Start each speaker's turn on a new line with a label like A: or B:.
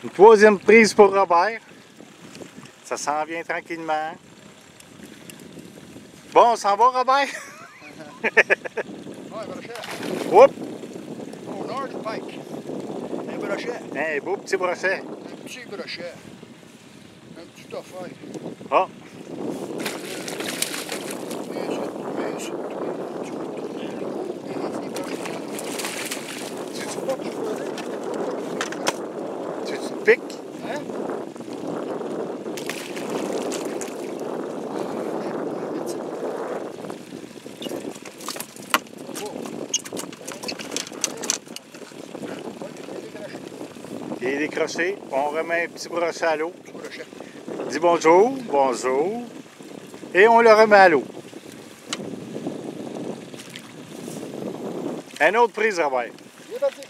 A: Une troisième prise pour Robert. Ça s'en vient tranquillement. Bon, on s'en va, Robert?
B: Ouais, brochet.
A: Oups!
B: Au nord du pike. Un brochet.
A: Un beau petit brochet.
B: Un petit brochet. Un petit affaire.
A: Ah! Tu te piques?
B: Hein?
A: Il est décroché. On remet un petit brochet à l'eau.
B: Petit brochet.
A: Dis bonjour, bonjour. Et on le remet à l'eau. Une autre prise, Robert.
B: Il est parti.